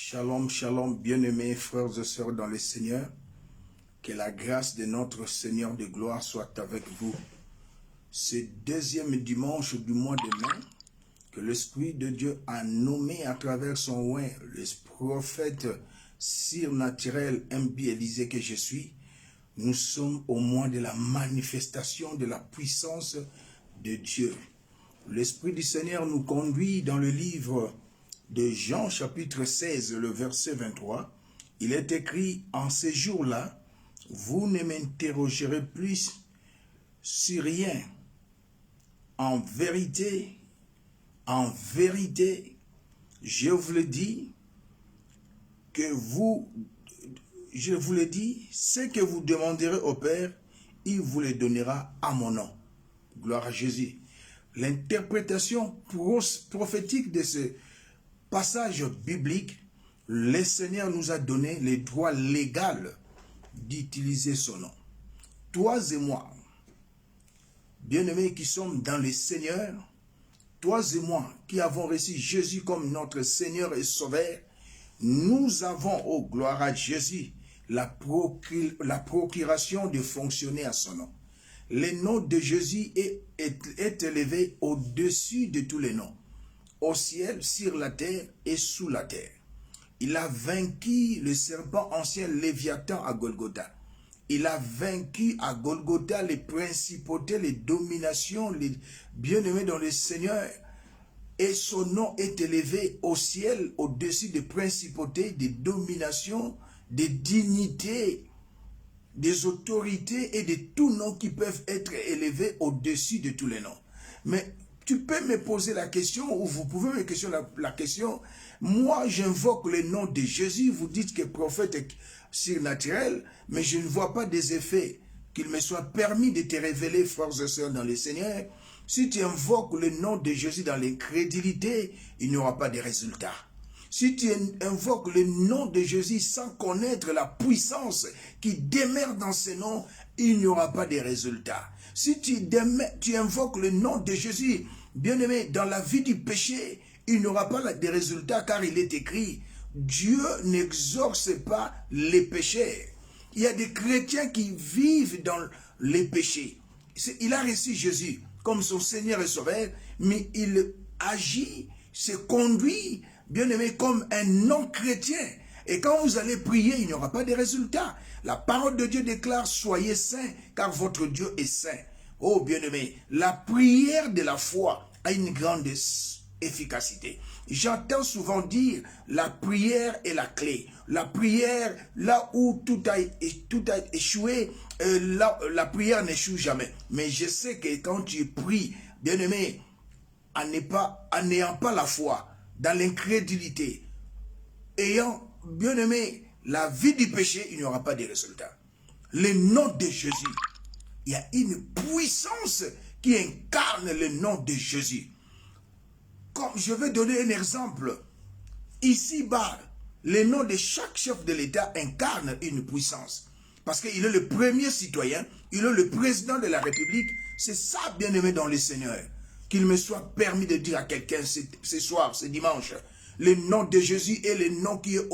Shalom, shalom, bien-aimés frères et sœurs dans le Seigneur. Que la grâce de notre Seigneur de gloire soit avec vous. Ce deuxième dimanche du mois de mai, que l'Esprit de Dieu a nommé à travers son oint, le prophète surnaturel M.B. Élisée que je suis, nous sommes au mois de la manifestation de la puissance de Dieu. L'Esprit du Seigneur nous conduit dans le livre de Jean chapitre 16, le verset 23. Il est écrit: en ces jours-là, vous ne m'interrogerez plus sur rien. En vérité, je vous le dis, ce que vous demanderez au Père, il vous le donnera à mon nom. Gloire à Jésus. L'interprétation prophétique de ce passage biblique, le Seigneur nous a donné le droit légal d'utiliser son nom. Toi et moi, bien-aimés qui sommes dans le Seigneur, toi et moi qui avons reçu Jésus comme notre Seigneur et Sauveur, nous avons, oh gloire à Jésus, la procuration de fonctionner à son nom. Le nom de Jésus est élevé au-dessus de tous les noms, au ciel, sur la terre et sous la terre. Il a vaincu le serpent ancien Léviathan à Golgotha. Il a vaincu à Golgotha les principautés, les dominations, les bien-aimés dans le Seigneur. Et son nom est élevé au ciel, au-dessus des principautés, des dominations, des dignités, des autorités et de tous noms qui peuvent être élevés au-dessus de tous les noms. Mais tu peux me poser la question, ou vous pouvez me poser la question, moi j'invoque le nom de Jésus, vous dites que prophète est surnaturel, mais je ne vois pas des effets. Qu'il me soit permis de te révéler, frères et sœurs dans le Seigneur. Si tu invoques le nom de Jésus dans l'incrédulité, il n'y aura pas de résultat. Si tu invoques le nom de Jésus sans connaître la puissance qui demeure dans ce nom, il n'y aura pas de résultat. Si tu invoques le nom de Jésus, bien-aimé, dans la vie du péché, il n'y aura pas de résultat car il est écrit, Dieu n'exorce pas les pécheurs. Il y a des chrétiens qui vivent dans les péchés. Il a reçu Jésus comme son Seigneur et Sauveur, mais il agit, se conduit, bien-aimé, comme un non-chrétien. Et quand vous allez prier, il n'y aura pas de résultat. La parole de Dieu déclare, soyez saints, car votre Dieu est saint. Oh, bien-aimé, la prière de la foi a une grande efficacité. J'entends souvent dire, la prière est la clé. La prière, là où tout a échoué, la prière n'échoue jamais. Mais je sais que quand tu pries, bien-aimé, en n'ayant pas la foi, dans l'incrédulité, ayant, bien-aimé, la vie du péché, il n'y aura pas de résultat. Le nom de Jésus, il y a une puissance qui incarne le nom de Jésus. Comme je vais donner un exemple, ici-bas, le nom de chaque chef de l'État incarne une puissance. Parce qu'il est le premier citoyen, il est le président de la République. C'est ça, bien-aimé dans le Seigneur. Qu'il me soit permis de dire à quelqu'un ce soir, ce dimanche, le nom de Jésus est le nom qui est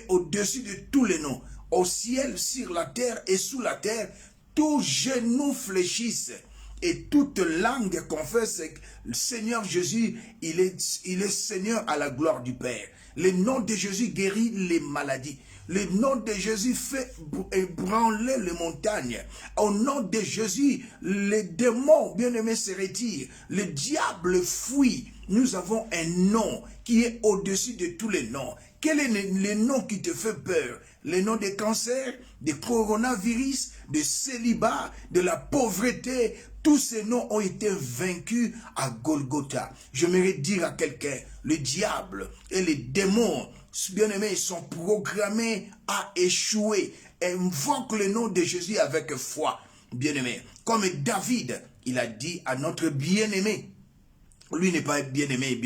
au-dessus de tous les noms. Au ciel, sur la terre et sous la terre, tous genoux fléchissent. Et toute langue confesse que le Seigneur Jésus, il est Seigneur à la gloire du Père. Le nom de Jésus guérit les maladies. Le nom de Jésus fait ébranler les montagnes. Au nom de Jésus, les démons, bien-aimés, se retirent. Le diable fuit. Nous avons un nom qui est au-dessus de tous les noms. Quel est le nom qui te fait peur? Le nom des cancers, des coronavirus, de célibat, de la pauvreté. Tous ces noms ont été vaincus à Golgotha. J'aimerais dire à quelqu'un, le diable et les démons, bien-aimés, sont programmés à échouer. Invoque le nom de Jésus avec foi, bien-aimé. Comme David, il a dit à notre bien-aimé, lui n'est pas bien-aimé,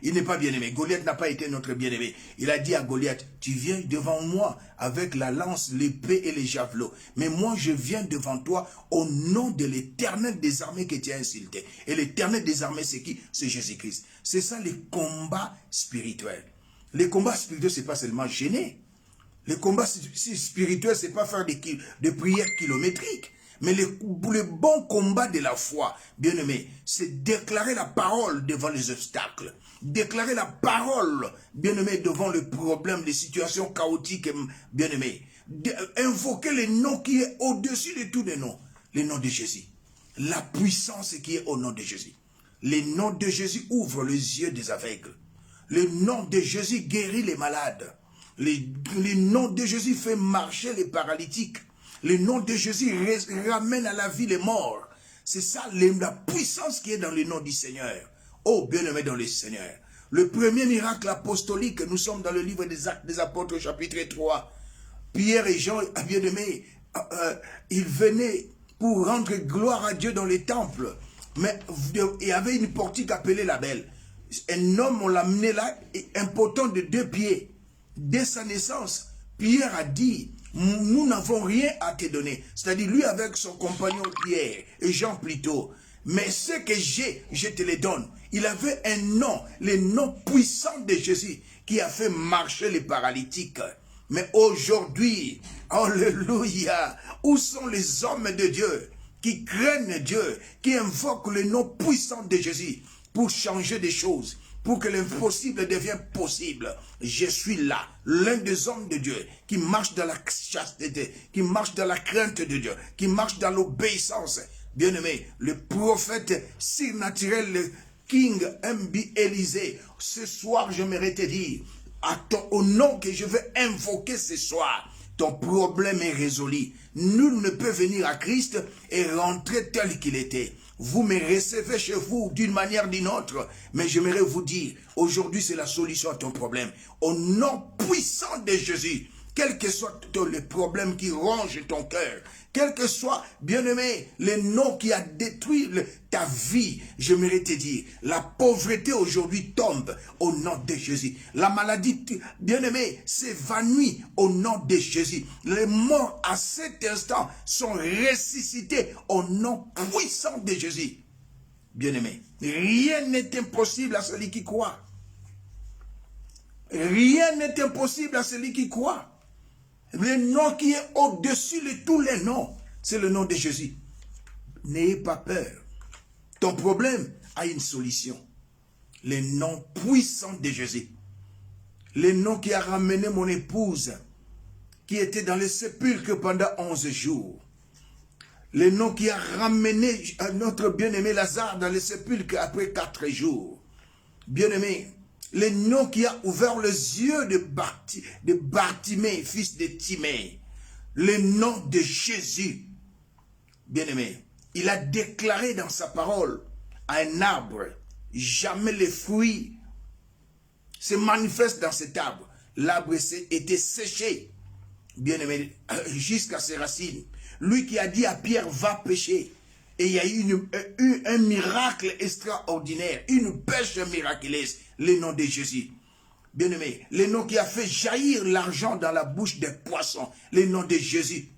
il n'est pas bien-aimé. Goliath n'a pas été notre bien-aimé. Il a dit à Goliath, tu viens devant moi avec la lance, l'épée et les javelots. Mais moi, je viens devant toi au nom de l'Éternel des armées que tu as insulté. Et l'Éternel des armées, c'est qui? C'est Jésus-Christ. C'est ça les combats spirituels. Les combats spirituels, ce n'est pas seulement gêner. Les combats spirituels, ce n'est pas faire des prières kilométriques. Mais le bon combat de la foi, bien aimé, c'est déclarer la parole devant les obstacles. Déclarer la parole, bien aimé, devant le problème, les situations chaotiques, bien aimé. Invoquer le nom qui est au-dessus de tous les noms. Le nom de Jésus. La puissance qui est au nom de Jésus. Le nom de Jésus ouvre les yeux des aveugles. Le nom de Jésus guérit les malades. Le nom de Jésus fait marcher les paralytiques. Le nom de Jésus ramène à la vie les morts. C'est ça la puissance qui est dans le nom du Seigneur. Oh, bien-aimé dans le Seigneur. Le premier miracle apostolique, nous sommes dans le livre des Actes des Apôtres, chapitre 3. Pierre et Jean, bien-aimés, ils venaient pour rendre gloire à Dieu dans les temples. Mais il y avait une portique appelée la Belle. Un homme, on l'a amené là, impotent de 2 pieds. Dès sa naissance, Pierre a dit, nous n'avons rien à te donner. C'est-à-dire lui avec son compagnon Pierre et Jean plutôt. Mais ce que j'ai, je te le donne. Il avait un nom, le nom puissant de Jésus qui a fait marcher les paralytiques. Mais aujourd'hui, alléluia, où sont les hommes de Dieu qui craignent Dieu, qui invoquent le nom puissant de Jésus pour changer des choses, pour que l'impossible devienne possible? Je suis là, l'un des hommes de Dieu, qui marche dans la chasteté, qui marche dans la crainte de Dieu, qui marche dans l'obéissance. Bien-aimé, le prophète surnaturel, le King M.B. Élysée, ce soir, j'aimerais te dire, au nom que je vais invoquer ce soir, ton problème est résolu. Nul ne peut venir à Christ et rentrer tel qu'il était. Vous me recevez chez vous d'une manière ou d'une autre, mais j'aimerais vous dire, aujourd'hui c'est la solution à ton problème. Au nom puissant de Jésus, quel que soit le problème qui ronge ton cœur, quel que soit, bien-aimé, le nom qui a détruit ta vie, j'aimerais te dire, la pauvreté aujourd'hui tombe au nom de Jésus. La maladie, bien-aimé, s'évanouit au nom de Jésus. Les morts à cet instant sont ressuscités au nom puissant de Jésus. Bien-aimé, rien n'est impossible à celui qui croit. Rien n'est impossible à celui qui croit. Le nom qui est au-dessus de tous les noms, c'est le nom de Jésus. N'ayez pas peur. Ton problème a une solution. Le nom puissant de Jésus. Le nom qui a ramené mon épouse, qui était dans le sépulcre pendant 11 jours. Le nom qui a ramené notre bien-aimé Lazare dans le sépulcre après 4 jours. Bien-aimé, le nom qui a ouvert les yeux de Bartimée, fils de Timée. Le nom de Jésus. Bien-aimé, il a déclaré dans sa parole à un arbre, jamais les fruits se manifestent dans cet arbre. L'arbre était séché, bien-aimé, jusqu'à ses racines. Lui qui a dit à Pierre, va pêcher. Et il y a eu un miracle extraordinaire, une pêche miraculeuse, le nom de Jésus. Bien-aimé, le nom qui a fait jaillir l'argent dans la bouche des poissons, le nom de Jésus.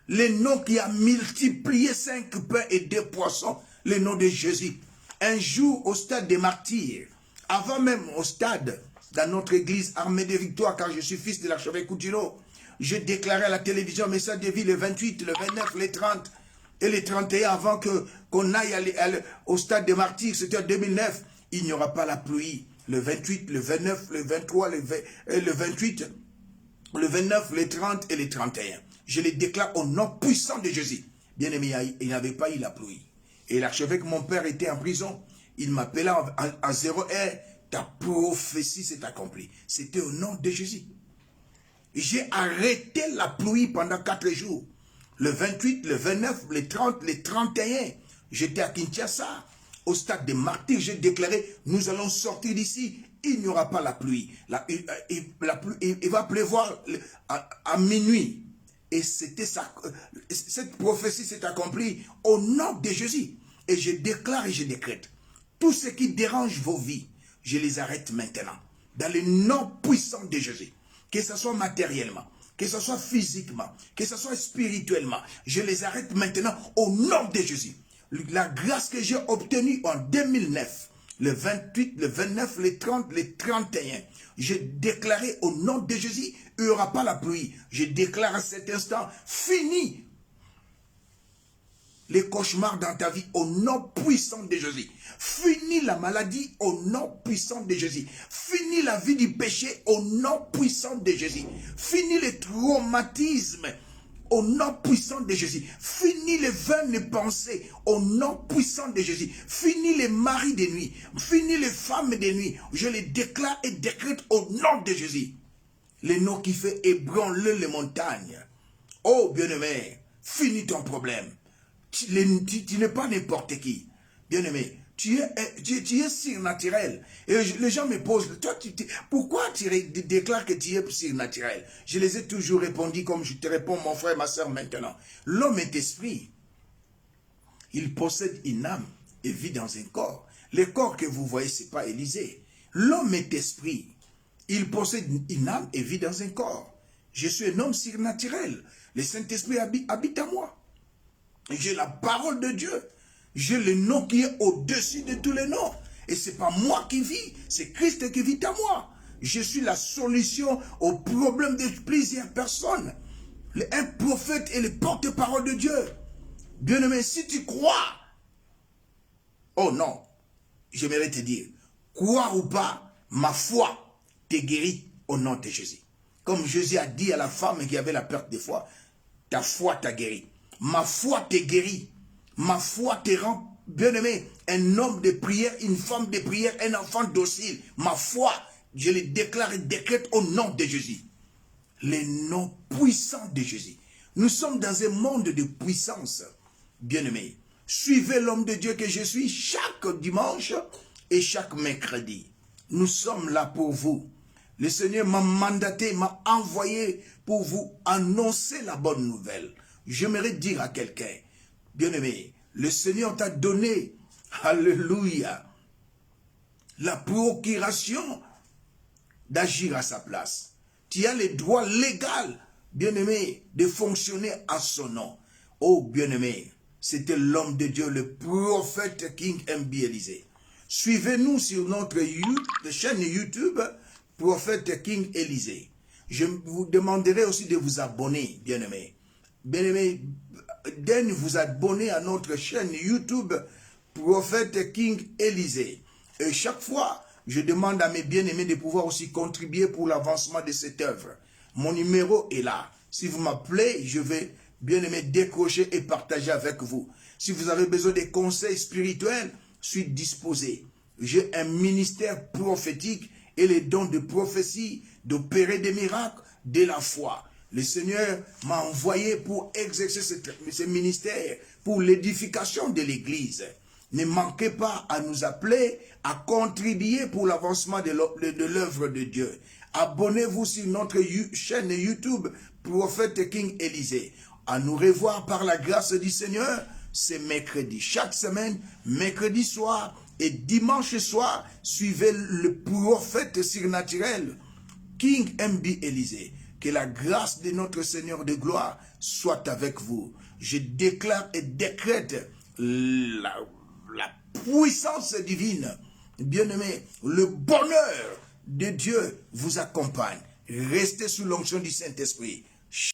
Le nom qui a multiplié 5 pains et 2 poissons, le nom de Jésus. Un jour, au stade des martyrs, avant même au stade, dans notre église Armée de Victoire, car je suis fils de l'archevêque Coutinho, je déclarais à la télévision, message de vie, le 28, le 29, le 30 et le 31, avant qu'on aille au stade des martyrs, c'était en 2009, il n'y aura pas la pluie. Le 28, le 29, le 23, le 28, le 29, le 30 et le 31. Je les déclare au nom puissant de Jésus. Bien aimé, il n'avait pas eu la pluie. Et l'archevêque, mon père, était en prison. Il m'appela à 0 heure. Ta prophétie s'est accomplie. C'était au nom de Jésus. J'ai arrêté la pluie pendant 4 jours. Le 28, le 29, le 30, le 31. J'étais à Kinshasa. Au stade des martyrs, j'ai déclaré, nous allons sortir d'ici. Il n'y aura pas la pluie. Il va pleuvoir à minuit. Et cette prophétie s'est accomplie au nom de Jésus. Et je déclare et je décrète. Tout ce qui dérange vos vies, je les arrête maintenant. Dans le nom puissant de Jésus. Que ce soit matériellement, que ce soit physiquement, que ce soit spirituellement. Je les arrête maintenant au nom de Jésus. La grâce que j'ai obtenue en 2009, le 28, le 29, le 30, le 31. J'ai déclaré au nom de Jésus, il n'y aura pas la pluie. Je déclare à cet instant, fini les cauchemars dans ta vie au nom puissant de Jésus. Fini la maladie au nom puissant de Jésus. Fini la vie du péché au nom puissant de Jésus. Fini les traumatismes au nom puissant de Jésus. Fini les vaines pensées au nom puissant de Jésus. Fini les maris de nuit. Fini les femmes de nuit. Je les déclare et décrète au nom de Jésus. Les noms qui fait ébranler les montagnes. Oh bien-aimé, finis ton problème. Tu n'es pas n'importe qui. Bien-aimé, tu es surnaturel. Et les gens me posent, toi, pourquoi tu déclares que tu es surnaturel? Je les ai toujours répondu comme je te réponds, mon frère, ma soeur, maintenant. L'homme est esprit. Il possède une âme et vit dans un corps. Le corps que vous voyez, ce n'est pas Élysée. L'homme est esprit. Il possède une âme et vit dans un corps. Je suis un homme surnaturel. Le Saint-Esprit habite en moi. J'ai la parole de Dieu. J'ai le nom qui est au-dessus de tous les noms. Et ce n'est pas moi qui vis, c'est Christ qui vit en moi. Je suis la solution aux problèmes de plusieurs personnes. Un prophète est le porte-parole de Dieu. Bien-aimé, si tu crois, oh non, j'aimerais te dire, croire ou pas, ma foi te guérit au nom de Jésus. Comme Jésus a dit à la femme qui avait la perte de foi, ta foi t'a guéri. Ma foi te guérit. Ma foi te rend, bien-aimé, un homme de prière, une femme de prière, un enfant docile. Ma foi, je le déclare et décrète au nom de Jésus. Les noms puissants de Jésus. Nous sommes dans un monde de puissance, bien-aimé. Suivez l'homme de Dieu que je suis chaque dimanche et chaque mercredi. Nous sommes là pour vous. Le Seigneur m'a mandaté, m'a envoyé pour vous annoncer la bonne nouvelle. J'aimerais dire à quelqu'un, bien-aimé, le Seigneur t'a donné, alléluia, la procuration d'agir à sa place. Tu as le droit légal, bien-aimé, de fonctionner à son nom. Oh, bien-aimé, c'était l'homme de Dieu, le prophète King M.B. Élysée. Suivez-nous sur notre chaîne YouTube, prophète King Élysée. Je vous demanderai aussi de vous abonner, bien-aimé. Bien-aimé, daigne vous abonner à notre chaîne YouTube, prophète King Élysée. Et chaque fois, je demande à mes bien-aimés de pouvoir aussi contribuer pour l'avancement de cette œuvre. Mon numéro est là. Si vous m'appelez, je vais, bien-aimé, décrocher et partager avec vous. Si vous avez besoin de conseils spirituels, je suis disposé. J'ai un ministère prophétique et les dons de prophétie, d'opérer des miracles, de la foi. Le Seigneur m'a envoyé pour exercer ce ministère, pour l'édification de l'Église. Ne manquez pas à nous appeler, à contribuer pour l'avancement de l'œuvre de Dieu. Abonnez-vous sur notre chaîne YouTube, Prophète King Élysée. À nous revoir par la grâce du Seigneur, c'est mercredi. Chaque semaine, mercredi soir et dimanche soir, suivez le prophète surnaturel, King M.B. Élysée. Que la grâce de notre Seigneur de gloire soit avec vous. Je déclare et décrète la puissance divine. Bien-aimé, le bonheur de Dieu vous accompagne. Restez sous l'onction du Saint-Esprit.